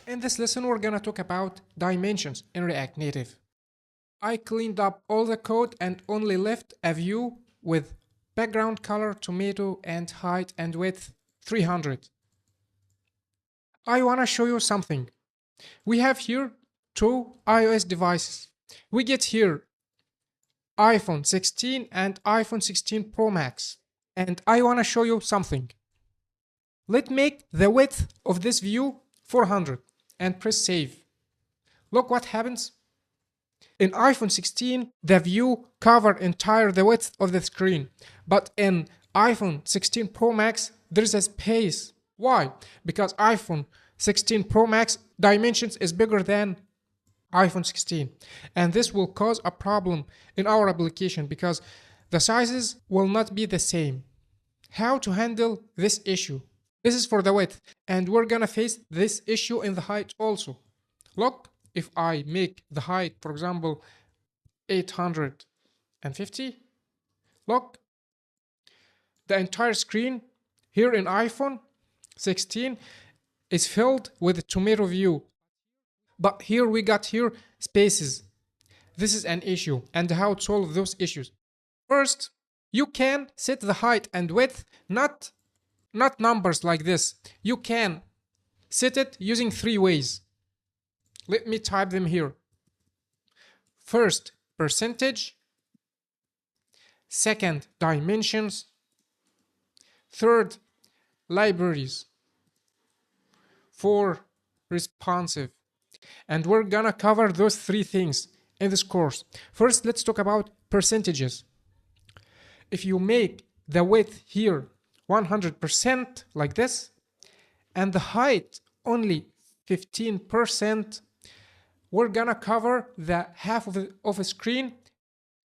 In this lesson, we're gonna talk about dimensions in React Native. I cleaned up all the code and only left a view with background color tomato and height and width 300. I wanna show you something. We have here two iOS devices. We get here iPhone 16 and iPhone 16 Pro Max. And I wanna show you something. Let's make the width of this view 400 and press save. Look what happens. In iPhone 16, the view covered entire the width of the screen. But in iPhone 16 Pro Max, there is a space. Why? Because iPhone 16 Pro Max dimensions is bigger than iPhone 16. And this will cause a problem in our application because the sizes will not be the same. How to handle this issue? This is for the width, and we're gonna face this issue in the height also. Look, if I make the height, for example, 850, look, the entire screen here in iPhone 16 is filled with a tomato view. But here we got here spaces. This is an issue, and how to solve those issues. First, you can set the height and width, not numbers like this. You can set it using three ways. Let me type them here. First, percentage. Second, dimensions. Third, libraries. Four, responsive. And we're gonna cover those three things in this course. First, let's talk about percentages. If you make the width here 100% like this, and the height only 15%, we're gonna cover the half of a screen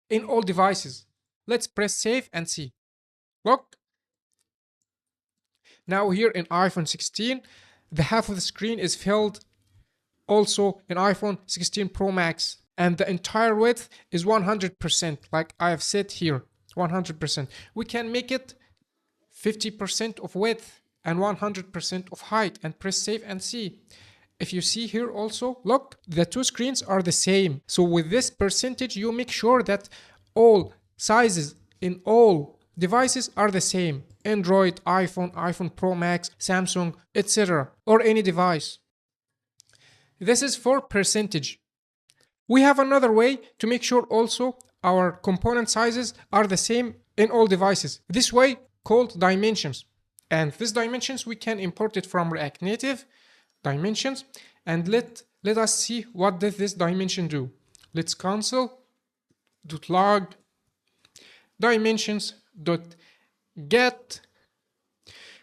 in all devices. Let's press save and see. Look. Now here in iPhone 16, the half of the screen is filled also in iPhone 16 Pro Max, and the entire width is 100%, like I have said here, 100%. We can make it 50% of width and 100% of height and press save and see. If you see here also, look, the two screens are the same. So with this percentage, you make sure that all sizes in all devices are the same. Android, iPhone, iPhone Pro Max, Samsung, etc. or any device. This is for percentage. We have another way to make sure also our component sizes are the same in all devices. This way called dimensions. And this dimensions we can import it from React Native dimensions, and let us see what does this dimension do. Let's console.log dimensions.get.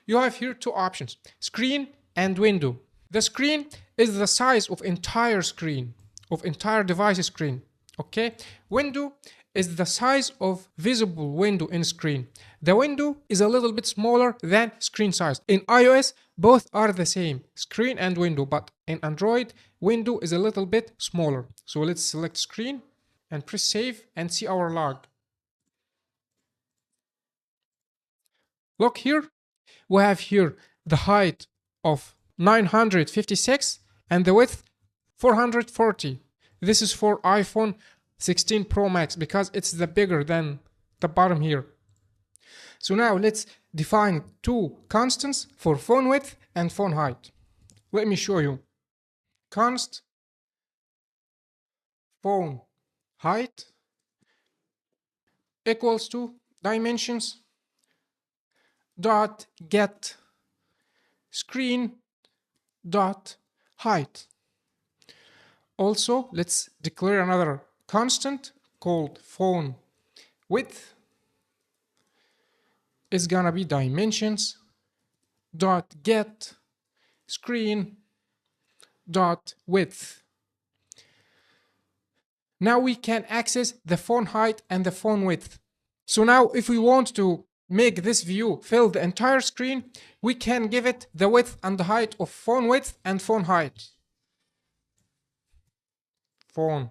You have here two options, screen and window. The screen is the size of entire screen, of entire device screen. Okay, window is the size of visible window in screen. The window is a little bit smaller than screen size. In iOS, both are the same, screen and window, but in Android, window is a little bit smaller. So let's select screen and press save and see our log. Look here, we have here the height of 956 and the width 440. This is for iPhone 16 Pro Max because it's the bigger than the bottom here. So now let's define two constants for phone width and phone height. Let me show you. Const phone height equals to dimensions dot get screen dot height. Also, let's declare another constant called phone width is gonna be dimensions dot get screen dot width. Now we can access the phone height and the phone width. So now if we want to make this view fill the entire screen, we can give it the width and the height of phone width and phone height. Phone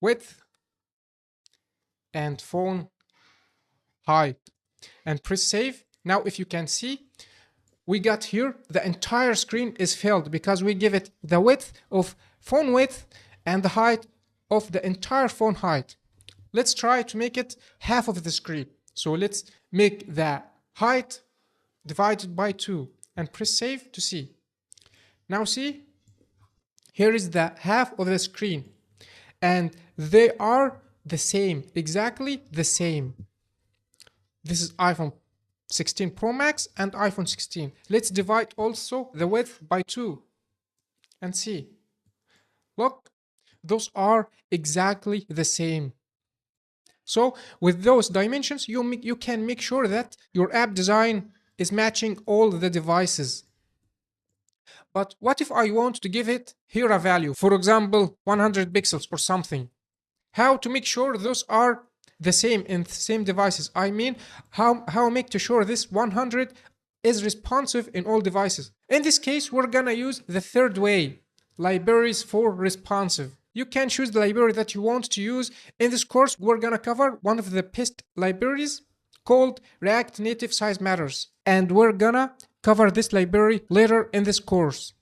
width and phone height, and press save. Now if you can see, we got here the entire screen is filled because we give it the width of phone width and the height of the entire phone height. Let's try to make it half of the screen. So let's make the height divided by 2 and press save to see. Now see, here is the half of the screen and they are the same, exactly the same. This is iPhone 16 Pro Max and iPhone 16. Let's divide also the width by 2 and see. Look, those are exactly the same. So with those dimensions, you can make sure that your app design is matching all the devices. But what if I want to give it here a value, for example, 100 pixels or something? How to make sure those are the same in the same devices? I mean, how make to sure this 100 is responsive in all devices? In this case, we're gonna use the third way, libraries for responsive. You can choose the library that you want to use. In this course, we're gonna cover one of the best libraries called React Native Size Matters. And we're gonna cover this library later in this course.